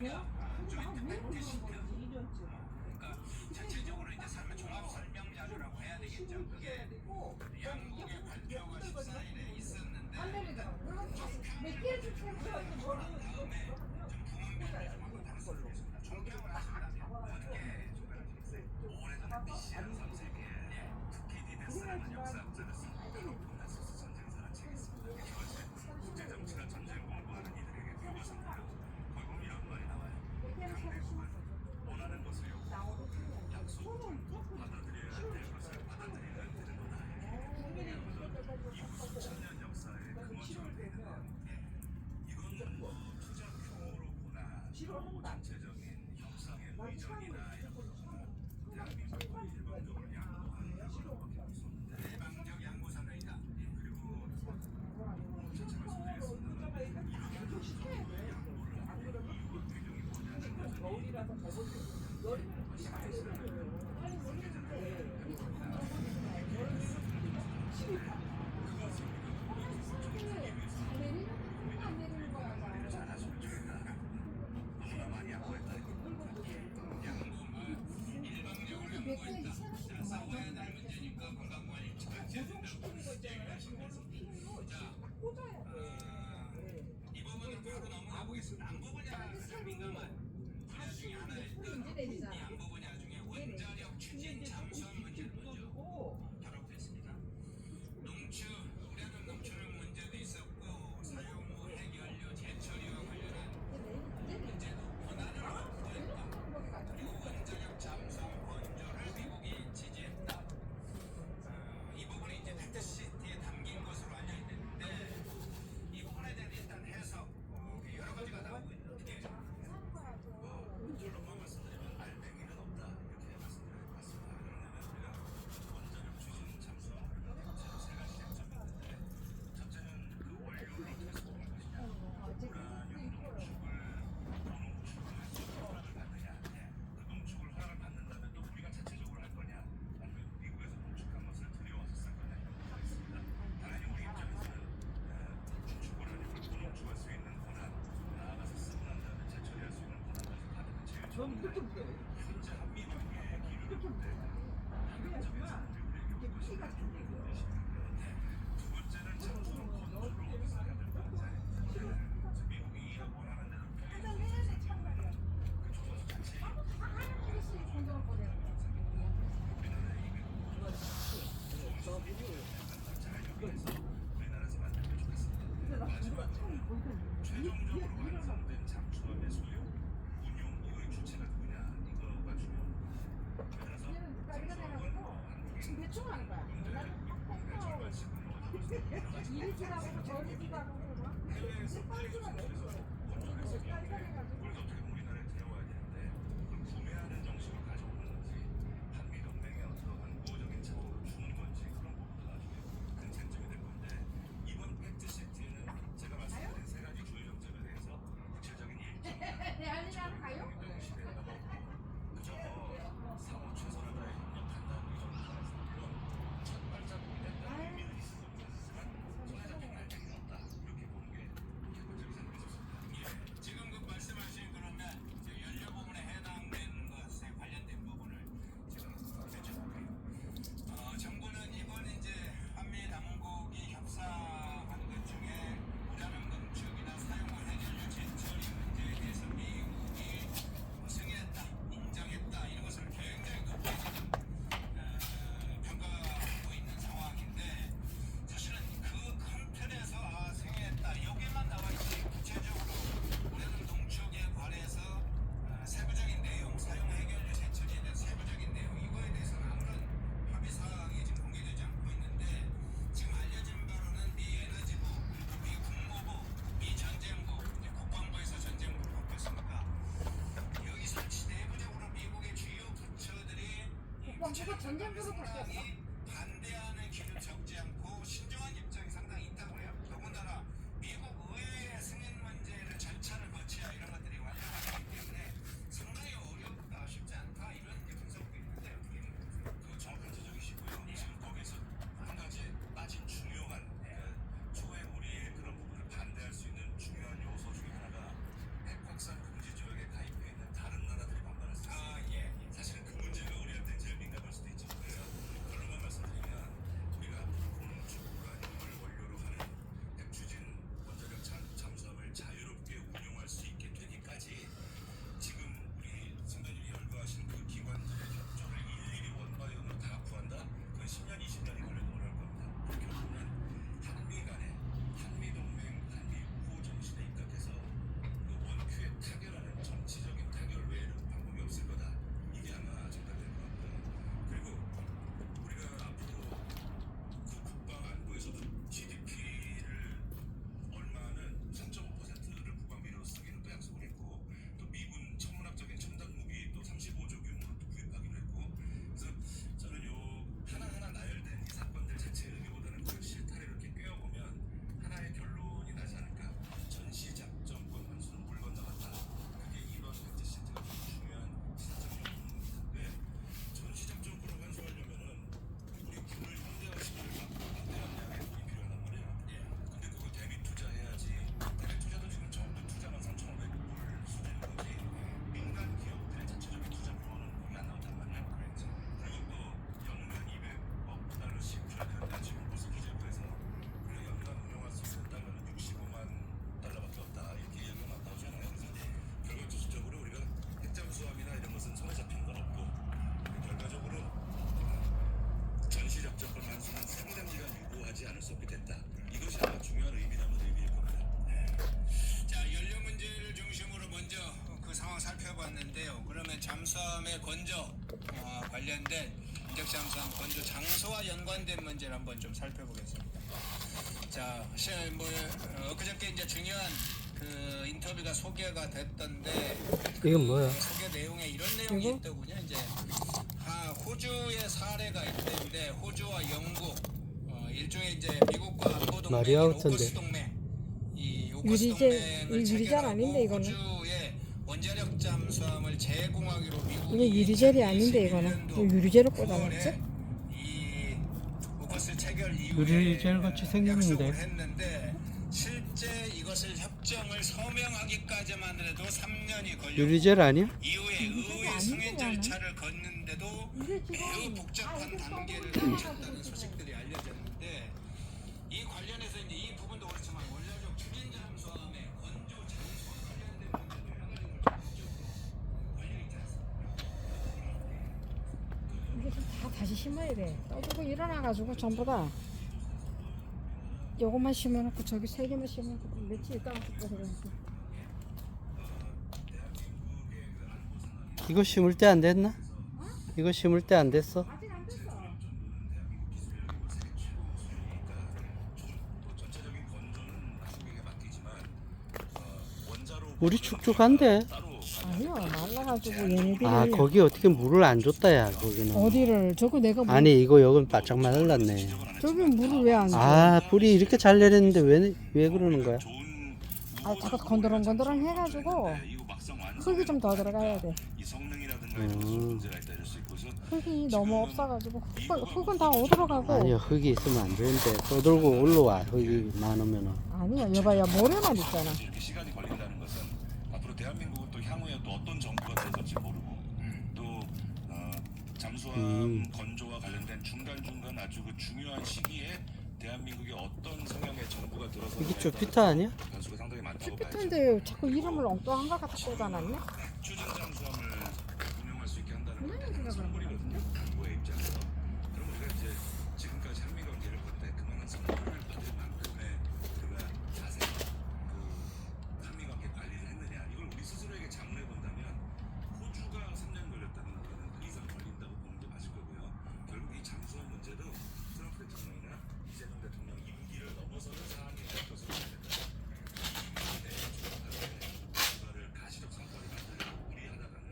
그러니까 전체적으로 이제 종합 설명 자료라고 해야 되겠죠. 그게 양국의 발표가 14일에 있었는데 다음에 좀 궁합면을 좀 한번 다뤘습니다. 총평을 하신다면 어떻게 총평하시겠어요? 오래전에 BCN 3세기에 투키디데스라는 역사학자를 쓴 로포네소스 전쟁사라는 책이 있습니다. 그것이 국제정치나 전쟁 공부하는 이들에게 교과서인데요. 거기 보면 이런 말이 나와요. 강대국은 원하는 것을 요구하고 약속을 받아들여야 될 것을 받아들이면 되는 거다. 이후 수천 년 역사의 근원적으로 되는데요. 이건 투자 규모로 보나 또 전체적인 형상의 의전이나 이런 걸 보나 대한민국을 일방적으로 양보하는 것밖에 볼 수 없는데 일방적 양보 사례이다. 그리고 전체 말씀드리겠습니다. 이런 정도의 양보를 하는 이유와 배경이 뭐냐는 것은 겨울이라서 더워요. 여름에는 잘하시면 좋겠다. 너무나 많이 양보했다니까. 일방적으로 양보했다. 자, 싸워야 될 문제니까 건강관리 잘 해야 된다고 얘기하시면서 이 부분으로 바로 넘어가 보겠습니다. 안보 분야가 가장 민감한 분야 중에 하나였던 이 안보 분야 중에 원자력 추진 잠수함 문제를 먼저 다뤄보겠습니다. 농축, 우량한 농축 문제도 있었고 사용 후 핵연료 재처리와 관련한 문제도 권한을 확보했다. 그리고 원자력 잠수함 건조를 미국이 지지했다. 이 부분이 이제 팩트시트에 담긴 것으로 알려 있는데 이 부분에 대한 일단 해석 여러 가지가 나오고 있는데 어떻게 결론만 말씀드리면 알맹이는 없다 이렇게 말씀드릴 것 같습니다. 왜냐하면 우리가 원자력 추진 잠수함을 전체로 세 가지 쟁점이 있는데 첫째는 그 원료를 어떻게 소통할 것이냐, 우라늄 농축을 허락을 받느냐, 그 농축을 허락을 받는다면 또 우리가 자체적으로 할 거냐, 아니면 미국에서 농축한 것을 들여와서 쓸 거냐 이런 문제가 있습니다. 당연히 우리 입장에서는 농축 우라늄을 고농축할 수 있는 권한, 나아가서 쓰고 난 다음에 재처리할 수 있는 권한까지 받으면 제일 좋은데 현재 한미관계의 기류를 볼 때 한쪽에서는 우리에게 올 것이 많은 뜻이는데 두 번째는 잠수함 건조를 어디서 해야 될까. 미국이 이런 원하는 대로 필리핀에서 그 조선소 자체에 우리나라의 이미 잘 연결해서 우리나라에서 만들면 좋겠습니다. 마지막으로 최종적으로 완성된 잠수함의 소유, 운용, 이거의 주체가 누구냐 이거가 중요합니다. 그래서 잠수함은 지금 대충 하는 거야. 한국의 절반씩은 이리지라고 저리지라고 해외에서 플레이스에서 건조해서 그걸 어떻게 보면 우리나라에 들어와야 되는데 그걸 구매하는 정식으로 가져오는 건지 한미 동맹의 어떠한 우호적인 차원으로 주는 건지 그런 부분도 나중에 큰 쟁점이 될 건데 이번 팩트시트에는 제가 말씀드린 세 가지 주요 정점에 대해서 구체적인 일정 아니랑 가요? 시대가 그저 사후 최선을 다해 협력한다고 이 정도 말씀드리면 첫 발자국이 된다는 의미는 있었지만 손에 잡힌 알맹이는 없다 이렇게 보는 게 객관적인 생각이 좋습니다. 지금 그 말씀하신 그러면 연료 부분에 해당된 것에 관련된 부분을 지금 여쭤볼게요. 정부는 이번 이제 한미 당국이 협상한 것 중에 우라늄 농축이나 사용 후 핵연료 재처리 문제에 대해서 미국이 승인했다, 인정했다 이런 것을 굉장히 높게 평가하고 있는 상황인데 사실은 그 큰 틀에서 승인했다 여기만 나와 있지 구체적으로 우라늄 농축에 관해서 세부적인 내용, 사용 핵연료 재처리에 대한 세부적인 내용 이거에 대해서는 아무런 합의 사항이 지금 공개되지 않고 있는데 지금 알려진 바로는 미 에너지부, 그리고 미 국무부, 미 전쟁부, 국방부에서 전쟁부로 바뀌었습니까? 여기 설치 내부적으로 미국의 주요 부처들이 국방부가 전쟁부로 바뀌었어? 반대하는 기류 적지 않고 신중한 입장이 상당히 있다고 해요. 더군다나 미국 의회의 승인 문제를 절차를 거쳐야 이런 것들이 완료가 되기 때문에 상당히 어렵다, 쉽지 않다 이런 분석도 있는데 어떻게 그 정확한 지적이시고요. 지금 거기서 한 가지 빠진 중요한 초에 우리의 그런 부분을 반대할 수 있는 중요한 요소 중에 하나가 핵 확산 금지 조약의 상황 살펴봤는데요. 그러면 잠수함의 건조 관련된 인적 잠수함 건조 장소와 연관된 문제를 한번 좀 살펴보겠습니다. 자, 그저께 이제 중요한 그 인터뷰가 소개가 됐던데 이건 뭐야? 소개 내용에 이런 내용이 있더군요. 이제 호주의 사례가 있는데 호주와 영국 일종의 이제 미국과 안보 동맹 마리아우트인데. 오커스 동맹 이 오커스 유리제, 동맹을 유리젤 체결하고 아닌데, 이거는? 호주에 원자력 잠수함을 제공하기로 미국이 이게 유리젤이 아닌데 이거는 왜 유리젤을 꽂아놨지? 이 오커스 체결 이후에 유리젤 같이 생겼는데. 약속을 했는데 실제 이것을 협정을 서명하기까지만 해도 3년이 걸렸고 유리젤 아니야? 이후에 의회 아닌데, 승인 나는. 절차를 걷는데도 이게 지금 매우 복잡한 이렇게 단계를 써보니까 거쳤다는 그렇지. 소식들이 알려졌는데 이 관련해서 이제 이 부분도 그렇지만 원자력 추진 잠수함의 건조 장소와 관련된 문제도 여러 가지 문제로 관련이 있지 않습니까? 이게 좀 다 다시 심어야 돼. 떠들고 일어나가지고 전부 다 요것만 심어놓고 저기 3개만 심어놓고 며칠 있다가 또 그러니까. 이거 심을 때 안 됐나? 이거 심을 때 안 됐어? 아직 안 됐어. 물이 축축한데. 아니요, 말라가지고 얘네들이 아 거기 어떻게 물을 안 줬다 야 거기는. 어디를 저거 내가 물, 아니 이거 여긴 바짝 말랐네. 저기 물을 왜 안 줘? 아 불이 이렇게 잘 내렸는데 왜 그러는 거야? 아, 자꾸 건드렁건드렁 해가지고 흙이 좀 더 들어가야 돼. 흙이 너무 없어가지고 흙은 다 어디로가고. 아니요 흙이 있으면 안 좋은데 떠들고 올라와 흙이 많으면은. 아니야, 여봐야 모래만 있잖아. 이렇게 시간이 걸린다는 것은 앞으로 대한민국은 또 향후에 또 어떤 정부가 될지 모르고 또 잠수함 건조와 관련된 중간중간 아주 그 중요한 시기에 대한민국의 어떤 성향의 정부가 들어서 이게 주피터 아니야? 변수가 상당히 많다고 봐야죠. 주피터인데 자꾸 이름을 엉뚱한 거 갖다 꽂아놨네? 추진 잠수함을 운영할 수 있게 한다는 분명히 것은 그래, 선물이거든요. 정부의 입장에서. 그럼 우리가 이제 지금까지 한미 관계를 볼 때 그만한 선물을 받을 만큼의 우리가 자세히 그 한미 관계 관리를 했느냐 이걸 우리 스스로에게 자문해 본다면 호주가 3년 걸렸다는 거는 그 이상 걸린다고 보는 게 맞을 거고요. 결국 이 잠수함 문제도 트럼프 대통령이나 이재명 대통령 임기를 넘어서는 사안이 될 것으로 보입니다. 이거를 가시적 성과를 만들려고 무리하다가는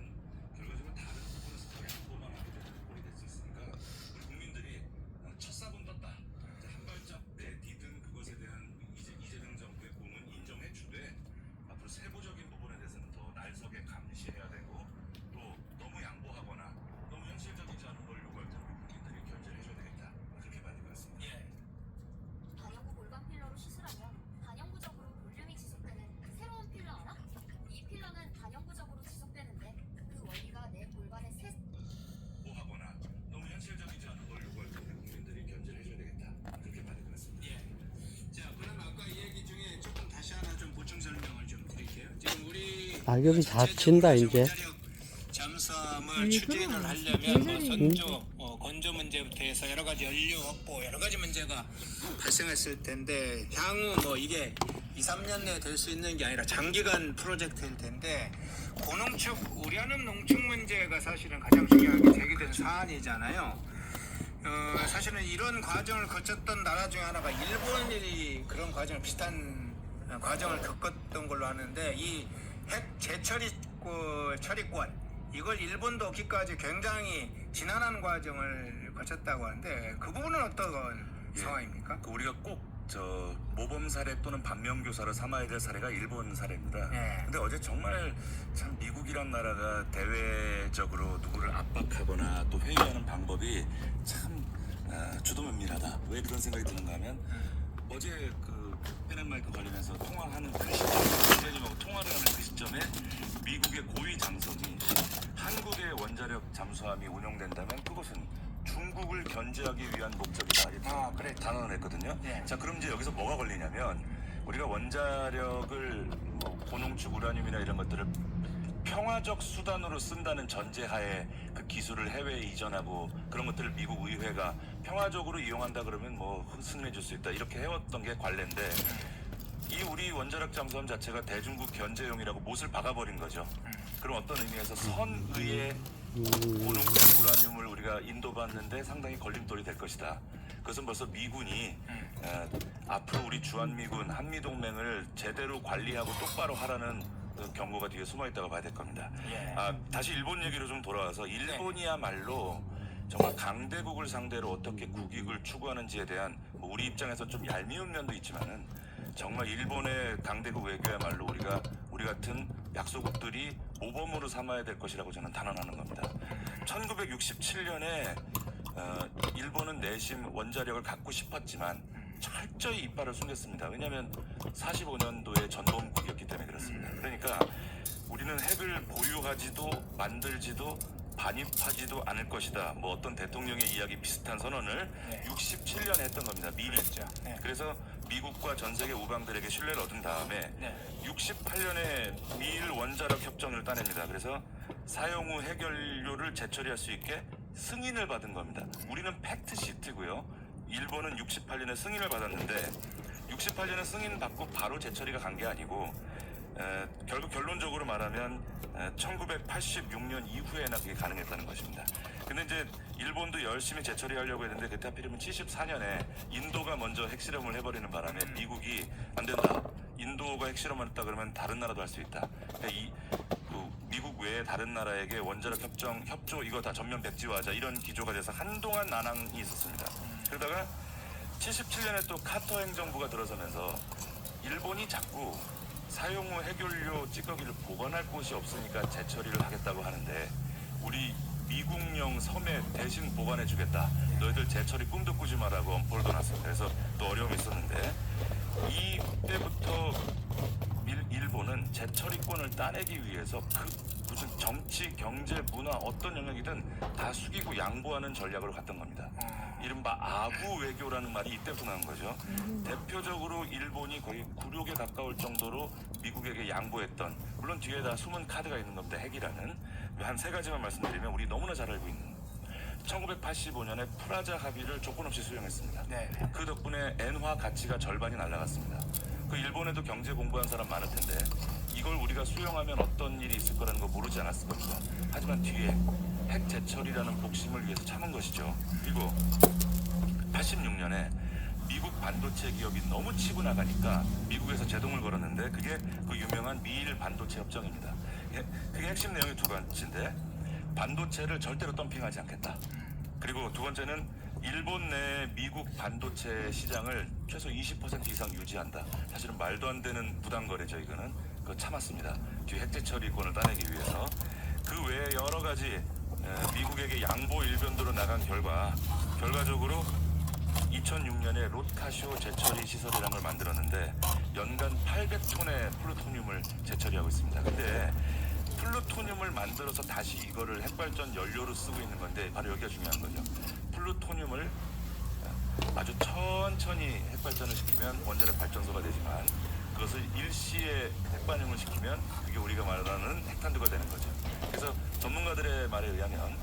결과적으로 다른 부분에서 더 양보만 하게 되는 꼴이 될 수 있으니까 우리 국민들이 첫 삽은 떴다. 이제 한 발짝 내디딘 그것에 대한 이재명 정부의 공은 인정해 주되 앞으로 세부적인 부분에 대해서는 더 날석에 감시해야 되고 또 너무 양보하거나 너무 현실적이지 않은 걸 요구할 때 우리 국민들이 견제해 줘야 되겠다. 그렇게 봐야 될 것 같습니다. 단연구 골반 필러로 시술하면 단연구적으로 볼륨이 지속되는 새로운 필러 알아? 이 필러는 단연구적으로 지속되는데 그 원리가 내 골반의 새 하거나 너무 현실적이지 않은 걸 요구할 때 우리 국민들이 견제해 줘야 되겠다. 그렇게 봐야 될 것 같습니다. 자, 그럼 아까 이 얘기 중에 조금 다시 하나 좀 보충 설명을 좀 드릴게요. 지금 우리 낙엽이 다 친다 이제. 원자력 잠수함을 추진을 하려면 뭐 선조, 건조 문제부터 해서 여러 가지 연료 확보, 여러 가지 문제가 발생했을 텐데 향후 뭐 이게 2, 3년 내에 될 수 있는 게 아니라 장기간 프로젝트일 텐데 고농축, 우려는 농축 문제가 사실은 가장 중요하게 제기된 사안이잖아요. 사실은 이런 과정을 거쳤던 나라 중에 하나가 일본이 그런 과정을 비슷한 과정을 겪었던 걸로 아는데 이 핵 재처리 처리권 이걸 일본도 얻기까지 굉장히 지난한 과정을 거쳤다고 하는데 그 부분은 어떤 상황입니까? 그 우리가 꼭 모범 사례 또는 반면 교사로 삼아야 될 사례가 일본 사례입니다. 네. 근데 어제 정말 참 미국이란 나라가 대외적으로 누구를 압박하거나 또 회유하는 방법이 참 주도면밀하다. 왜 그런 생각이 드는가 하면 어제 그 페넨마이크 관련해서 통화하는 그 시점, 기자님하고 통화를 하는 그 시점에 미국의 고위 장성이 한국의 원자력 잠수함이 운용된다면 그것은 중국을 견제하기 위한 목적이다 이렇게 그래. 단언을 했거든요. 네. 자 그럼 이제 여기서 뭐가 걸리냐면 우리가 원자력을 뭐 고농축 우라늄이나 이런 것들을 평화적 수단으로 쓴다는 전제하에 그 기술을 해외에 이전하고 그런 것들을 미국 의회가 평화적으로 이용한다 그러면 뭐 승인해 줄 수 있다 이렇게 해왔던 게 관례인데 이 우리 원자력 잠수함 자체가 대중국 견제용이라고 못을 박아버린 거죠. 그럼 어떤 의미에서 선의의 고농축 우라늄을 우리가 인도받는데 상당히 걸림돌이 될 것이다. 그것은 벌써 미군이 앞으로 우리 주한미군 한미동맹을 제대로 관리하고 똑바로 하라는 그 경고가 뒤에 숨어 있다고 봐야 될 겁니다. 다시 일본 얘기로 좀 돌아와서 일본이야말로 정말 강대국을 상대로 어떻게 국익을 추구하는지에 대한 뭐 우리 입장에서 좀 얄미운 면도 있지만은 정말 일본의 강대국 외교야말로 우리 같은 약소국들이 모범으로 삼아야 될 것이라고 저는 단언하는 겁니다. 1967년에 일본은 내심 원자력을 갖고 싶었지만 철저히 이빨을 숨겼습니다. 왜냐하면 45년도에 전범국이었기 때문에 그렇습니다. 그러니까 우리는 핵을 보유하지도 만들지도 반입하지도 않을 것이다. 뭐 어떤 대통령의 이야기 비슷한 선언을 67년에 했던 겁니다. 미리. 그래서 미국과 전 세계 우방들에게 신뢰를 얻은 다음에 68년에 미일 원자력 협정을 따냅니다. 그래서 사용 후 핵연료를 재처리할 수 있게 승인을 받은 겁니다. 우리는 팩트 시트고요. 일본은 68년에 승인을 받았는데 68년에 승인 받고 바로 재처리가 간 게 아니고 결국 결론적으로 말하면 1986년 이후에나 그게 가능했다는 것입니다. 근데 이제 일본도 열심히 재처리하려고 했는데 그때 하필이면 74년에 인도가 먼저 핵실험을 해버리는 바람에 미국이 안 된다. 인도가 핵실험을 했다 그러면 다른 나라도 할 수 있다. 그러니까 미국 외에 다른 나라에게 원자력 협조 이거 다 전면 백지화하자 이런 기조가 돼서 한동안 난항이 있었습니다. 그러다가 77년에 또 카터 행정부가 들어서면서 일본이 자꾸 사용 후 핵연료 찌꺼기를 보관할 곳이 없으니까 재처리를 하겠다고 하는데 우리 미국령 섬에 대신 보관해주겠다. 너희들 재처리 꿈도 꾸지 마라고 엄포를 둬놨습니다. 그래서 또 어려움이 있었는데 이때부터 일본은 재처리권을 따내기 위해서 무슨 정치, 경제, 문화 어떤 영역이든 다 숙이고 양보하는 전략으로 갔던 겁니다. 이른바 아부 외교라는 말이 이때부터 나온 거죠. 대표적으로 일본이 거의 굴욕에 가까울 정도로 미국에게 양보했던, 물론 뒤에 다 숨은 카드가 있는 겁니다. 핵이라는. 한 세 가지만 말씀드리면 우리 너무나 잘 알고 있는 1985년에 프라자 합의를 조건 없이 수용했습니다. 그 덕분에 엔화 가치가 절반이 날아갔습니다. 그 일본에도 경제 공부한 사람 많을 텐데 이걸 우리가 수용하면 어떤 일이 있을 거라는 거 모르지 않았을 겁니다. 하지만 뒤에 핵 재처리라는 복심을 위해서 참은 것이죠. 그리고 86년에 미국 반도체 기업이 너무 치고 나가니까 미국에서 제동을 걸었는데 그게 그 유명한 미일 반도체 협정입니다. 그게 핵심 내용이 두 가지인데 반도체를 절대로 덤핑하지 않겠다. 그리고 두 번째는 일본 내 미국 반도체 시장을 최소 20% 이상 유지한다. 사실은 말도 안 되는 부당거래죠. 이거는 그거 참았습니다. 뒤에 핵 재처리권을 따내기 위해서. 그 외에 여러 가지 미국에게 양보 일변도로 나간 결과적으로 2006년에 롯카쇼 재처리 시설이라는 걸 만들었는데 연간 800톤의 플루토늄을 재처리하고 있습니다. 근데 플루토늄을 만들어서 다시 이거를 핵발전 연료로 쓰고 있는 건데 바로 여기가 중요한 거죠. 플루토늄을 아주 천천히 핵발전을 시키면 원자력 발전소가 되지만 그것을 일시에 핵반응을 시키면 그게 우리가 말하는 핵탄두가 되는 거죠. 그래서 전문가들의 말에 의하면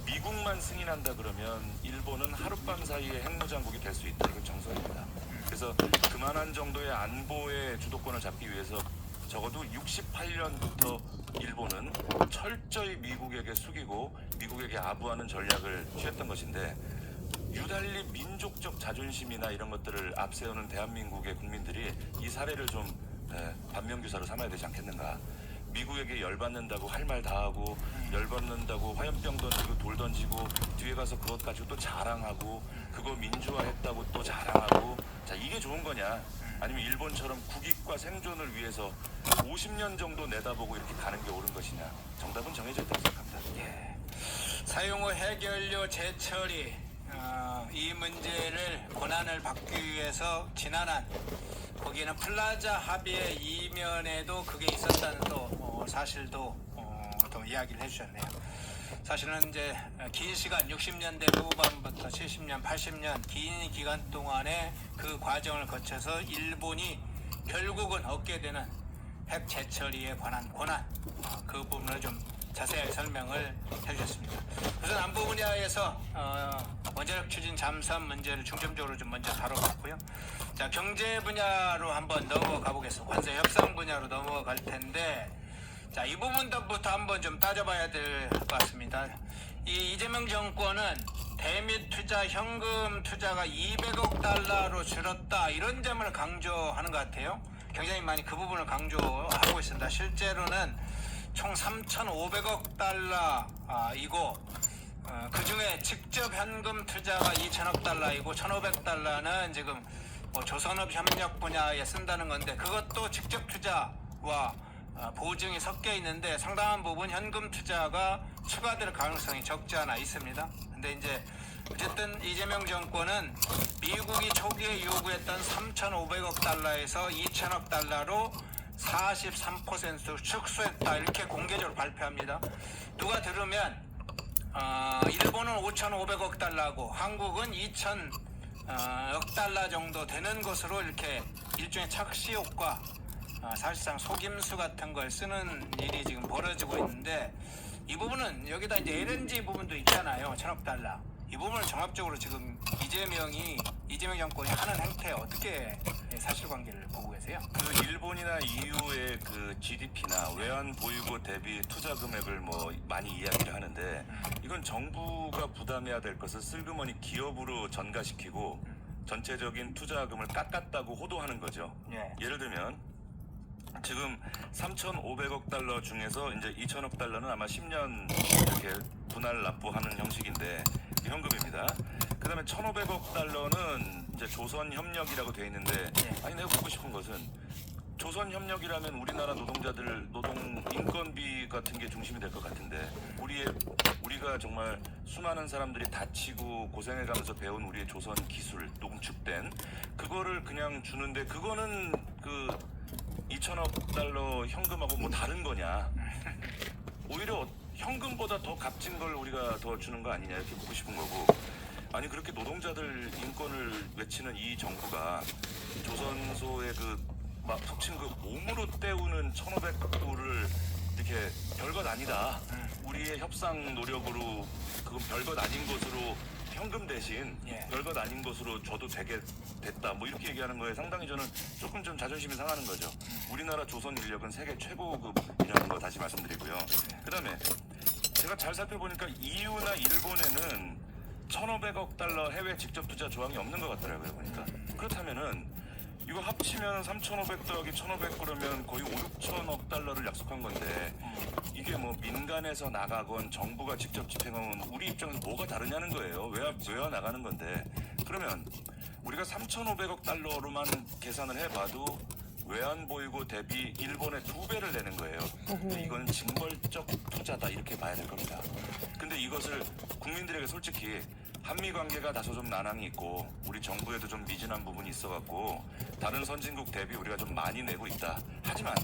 미국만 승인한다 그러면 일본은 하룻밤 사이에 핵무장국이 될 수 있다. 이건 정설입니다. 그래서 그만한 정도의 안보의 주도권을 잡기 위해서 적어도 68년부터 일본은 철저히 미국에게 숙이고 미국에게 아부하는 전략을 취했던 것인데 유달리 민족적 자존심이나 이런 것들을 앞세우는 대한민국의 국민들이 이 사례를 좀 반면교사로 삼아야 되지 않겠는가. 미국에게 열받는다고 할 말 다 하고 열받는다고 화염병 던지고 돌 던지고 뒤에 가서 그것 가지고 또 자랑하고 그거 민주화했다고 또 자랑하고 자 이게 좋은 거냐 아니면 일본처럼 국익과 생존을 위해서 50년 정도 내다보고 이렇게 가는 게 옳은 것이냐. 정답은 정해져 있다고 생각합니다. 사용 후 핵연료 재처리 이 문제를 권한을 받기 위해서 지난한 거기에는 플라자 합의의 이면에도 그게 있었다는 또 사실도 또 이야기를 해주셨네요. 사실은 이제 긴 시간 60년대 후반부터 70년, 80년 긴 기간 동안에 그 과정을 거쳐서 일본이 결국은 얻게 되는 핵 재처리에 관한 권한 그 부분을 좀 자세하게 설명을 해주셨습니다. 우선 안보 분야에서 원자력 추진 잠수함 문제를 중점적으로 좀 먼저 다뤄봤고요. 자, 경제 분야로 한번 넘어가 보겠습니다. 관세 협상 분야로 넘어갈 텐데 자, 이 부분부터 한번 좀 따져봐야 될 것 같습니다. 이 이재명 정권은 대미 투자, 현금 투자가 200억 달러로 줄었다, 이런 점을 강조하는 것 같아요. 굉장히 많이 그 부분을 강조하고 있습니다. 실제로는 총 3,500억 달러이고 그 중에 직접 현금 투자가 2,000억 달러이고 1,500달러는 지금 뭐 조선업 협력 분야에 쓴다는 건데, 그것도 직접 투자와 보증이 섞여 있는데 상당한 부분 현금 투자가 추가될 가능성이 적지 않아 있습니다. 근데 이제 어쨌든 이재명 정권은 미국이 초기에 요구했던 3,500억 달러에서 2,000억 달러로 43% 축소했다, 이렇게 공개적으로 발표합니다. 누가 들으면 일본은 5,500억 달러고 한국은 2,000억 달러 정도 되는 것으로 이렇게 일종의 착시 효과, 사실상 속임수 같은 걸 쓰는 일이 지금 벌어지고 있는데, 이 부분은 여기다 이제 LNG 부분도 있잖아요. 1,000억 달러. 이 부분을 종합적으로 지금 이재명 정권이 하는 행태에 어떻게 사실관계를 보고 계세요? 그 일본이나 EU의 그 GDP나 외환 보유고 대비 투자 금액을 뭐 많이 이야기를 하는데, 이건 정부가 부담해야 될 것을 슬그머니 기업으로 전가시키고 전체적인 투자금을 깎았다고 호도하는 거죠. 예. 예를 들면 지금 3,500억 달러 중에서 이제 2,000억 달러는 아마 10년 이렇게 분할 납부하는 형식인데 현금입니다. 그다음에 1,500억 달러는 이제 조선협력이라고 돼 있는데, 아니 내가 묻고 싶은 것은 조선협력이라면 우리나라 노동자들 노동 인건비 같은 게 중심이 될 것 같은데, 우리가 정말 수많은 사람들이 다치고 고생해가면서 배운 우리의 조선 기술 농축된 그거를 그냥 주는데, 그거는 그 2,000억 달러 현금하고 뭐 다른 거냐? 오히려 현금보다 더 값진 걸 우리가 더 주는 거 아니냐, 이렇게 묻고 싶은 거고. 아니 그렇게 노동자들 인권을 외치는 이 정부가 조선소의 막 속칭 몸으로 때우는 1,500불을 이렇게 별것 아니다, 우리의 협상 노력으로 그건 별것 아닌 것으로 현금 대신 별것 아닌 것으로 줘도 되게 됐다, 뭐 이렇게 얘기하는 거에 상당히 저는 조금 좀 자존심이 상하는 거죠. 우리나라 조선 인력은 세계 최고급이라는 거 다시 말씀드리고요. 그다음에 제가 잘 살펴보니까 EU나 일본에는 1,500억 달러 해외 직접 투자 조항이 없는 것 같더라고요, 보니까. 그렇다면은 이거 합치면 3,500 더하기 1,500 그러면 거의 5, 6천억 달러를 약속한 건데, 이게 뭐 민간에서 나가건 정부가 직접 집행하면 우리 입장에서 뭐가 다르냐는 거예요. 외화 나가는 건데. 그러면 우리가 3,500억 달러로만 계산을 해봐도 외환보유고 대비 일본의 2배를 내는 거예요. 근데 이건 징벌적 투자다, 이렇게 봐야 될 겁니다. 근데 이것을 국민들에게 솔직히 한미 관계가 다소 좀 난항이 있고 우리 정부에도 좀 미진한 부분이 있어갖고 다른 선진국 대비 우리가 좀 많이 내고 있다. 하지만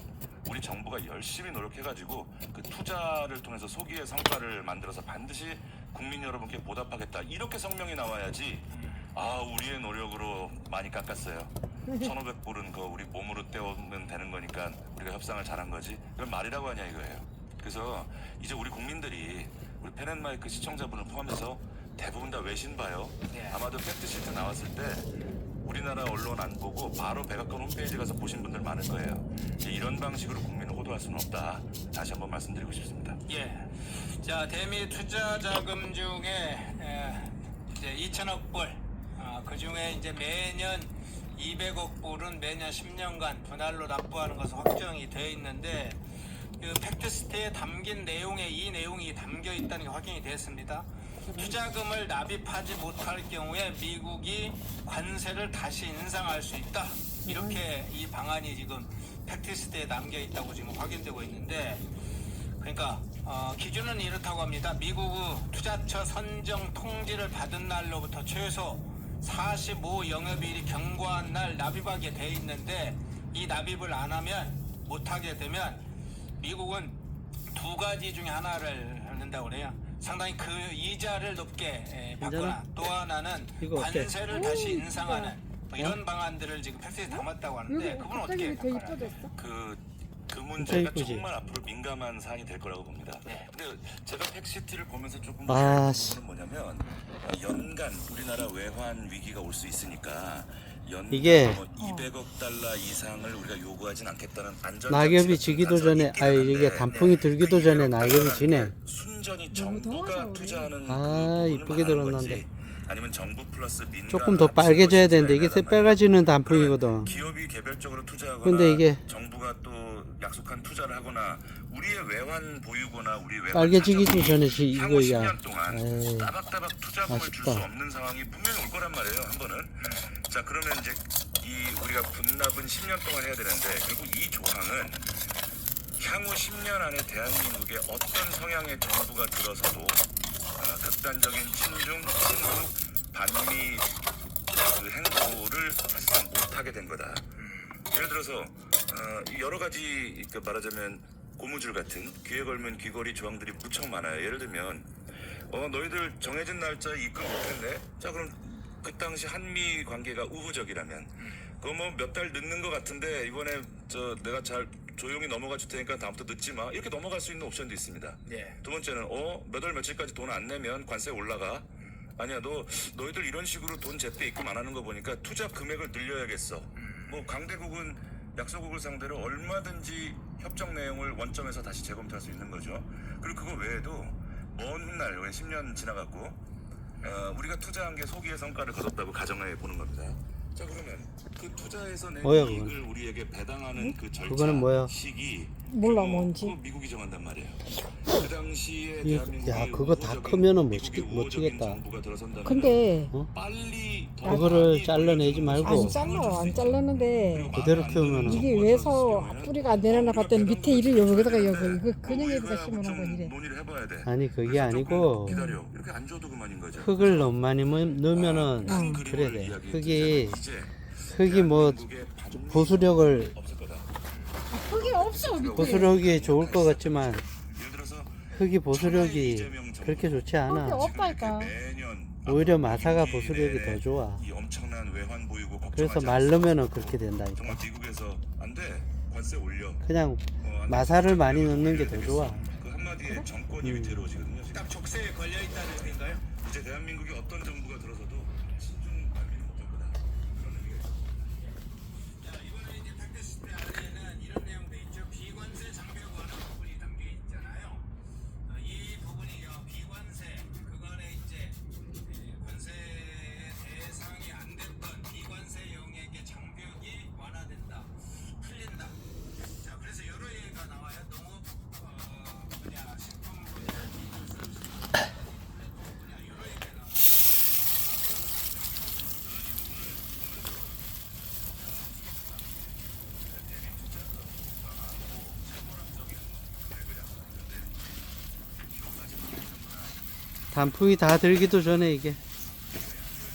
우리 정부가 열심히 노력해가지고 그 투자를 통해서 소기의 성과를 만들어서 반드시 국민 여러분께 보답하겠다, 이렇게 성명이 나와야지, 우리의 노력으로 많이 깎았어요, 1,500불은 그 우리 몸으로 때우면 되는 거니까 우리가 협상을 잘한 거지, 이건 말이라고 하냐 이거예요. 그래서 이제 우리 국민들이, 우리 펜앤마이크 시청자분을 포함해서 대부분 다 외신 봐요. 아마도 팩트시트 나왔을 때 우리나라 언론 안 보고 바로 백악관 홈페이지 가서 보신 분들 많을 거예요. 이제 이런 방식으로 국민을 호도할 수는 없다, 다시 한번 말씀드리고 싶습니다. 예. 자, 대미 투자 자금 중에 이제 2,000억 불, 그 중에 이제 매년 200억 불은 매년 10년간 분할로 납부하는 것은 확정이 되어 있는데, 그 팩트시트에 담긴 내용에 이 내용이 담겨 있다는 게 확인이 됐습니다. 투자금을 납입하지 못할 경우에 미국이 관세를 다시 인상할 수 있다, 이렇게 이 방안이 지금 팩트시트에 남겨 있다고 지금 확인되고 있는데, 그러니까 기준은 이렇다고 합니다. 미국의 투자처 선정 통지를 받은 날로부터 최소 45 영업일이 경과한 날 납입하게 돼 있는데, 이 납입을 안 하면, 못하게 되면 미국은 두 가지 중에 하나를 한다고 그래요. 상당히 그 이자를 높게 받거나, 또 하나는 관세를 다시 인상하는, 뭐 이런 방안들을 지금 팩트에 담았다고 하는데, 그건 어떻게 평가하나요? 그 문제가 정말 앞으로 민감한 사안이 될 거라고 봅니다. 근데 제가 팩시티를 보면서 조금 부분은 뭐냐면, 연간 우리나라 외환 위기가 올 수 있으니까 이게 200억 달러 이상을 우리가 요구하진 않겠다는 안전 낙엽이 지기도 전에, 이게 단풍이 들기도 전에 낙엽이 지네. 순전히 너무 더워서 정부가 그래. 투자하는 아, 이쁘게 들었는데. 아니면 정부 플러스 민간 조금 더 빨개져야 되는데 이게 새빨개지는 단풍이거든. 기업이 개별적으로 투자하거나 근데 이게 정부가 또 약속한 투자를 하거나 우리의 외환 보유고나 우리 외환 빨개지기 자산이 전에 향후 이거 10년 동안 에이, 따박따박 투자금을 줄 수 아쉽다. 없는 상황이 분명히 올 거란 말이에요. 한 번은. 자, 그러면 이제 이 우리가 분납은 10년 동안 해야 되는데 결국 이 조항은 향후 10년 안에 대한민국의 어떤 성향의 정부가 들어서도 극단적인 친중, 친북, 반미 그 행보를 사실상 못하게 된 거다. 예를 들어서 여러 가지 그 말하자면 고무줄 같은 귀에 걸면 귀걸이 조항들이 무척 많아요. 예를 들면 너희들 정해진 날짜에 입금 못했네. 자, 그럼 그 당시 한미 관계가 우호적이라면 그거 뭐 몇 달 늦는 것 같은데 이번에 내가 잘 조용히 넘어가 줄 테니까 다음부터 늦지 마. 이렇게 넘어갈 수 있는 옵션도 있습니다. 예. 두 번째는 몇 월 며칠까지 돈 안 내면 관세 올라가. 아니야, 너희들 이런 식으로 돈 제때 입금 안 하는 거 보니까 투자 금액을 늘려야겠어. 뭐 강대국은 약소국을 상대로 얼마든지 협정 내용을 원점에서 다시 재검토할 수 있는 거죠. 그리고 그거 외에도 먼 훗날 10년 지나갔고 우리가 투자한 게 소기의 성과를 거뒀다고 가정해 보는 겁니다. 자, 그러면 그 투자에서 낸 뭐야, 이익을 우리에게 배당하는 그 절차 그거는 뭐야? 시기 몰라, 그거 뭔지. 미국이 정한단 말이에요. 그 당시에 야, 대한민국이 그거 다 우호적인 크면은 미국의 못 우호적인 치겠다. 정부가 들어선다면 근데 빨리 더 그거를 많이 잘라내지 말고 안 잘라 안 잘랐는데 그대로 키우면은 이게 왜서 뿌리가 안 되나 봤더니 밑에 이를 여기다가 이거 그냥 여기다 심어놓은 건 이래. 논의를 해봐야 돼. 아니 그게 그래서 아니고 조금 기다려. 이렇게 안 줘도 그만인 거죠. 흙을 너무 많이 넣으면은 큰 그래 그림을 돼. 이야기해 흙이 뭐 대한민국의 반미 보수력을 없을 거다. 그게 없어 밑에. 보수력이 좋을 것 같지만 예를 들어서 흙이 보수력이 그렇게 좋지 그게 않아. 없다니까. 매년 오히려 마사가 미국이 보수력이 내 더 좋아. 이 엄청난 외환 보유고 그래서 걱정하지 말르면은 않습니까? 그렇게 된다니까. 정말 미국에서 안 돼. 관세 올려. 그냥 안 돼. 마사를 많이 넣는 게 더 좋아. 그 한마디에 정권이 위태로워지거든요. 딱 족쇄에 걸려 있다는 의미인가요? 이제 대한민국이 어떤 정부가 들어서도 신중 발휘는 못할 거다. 그런 의미가 있습니다. 자, 이번에 이제 팩트시트 안에는 이런 내용도 있죠. 비관세 장벽 완화 부분이 담겨 있잖아요. 이 부분이 비관세 그거는 이제 관세 대상이 안 됐던 비관세 영역의 장벽이 완화된다, 풀린다. 자, 그래서 여러 얘기가 나와요. 농업 식품 분야, 기술 서비스 분야, 여러 얘기가 나와요. 단풍이 다 들기도 전에 이게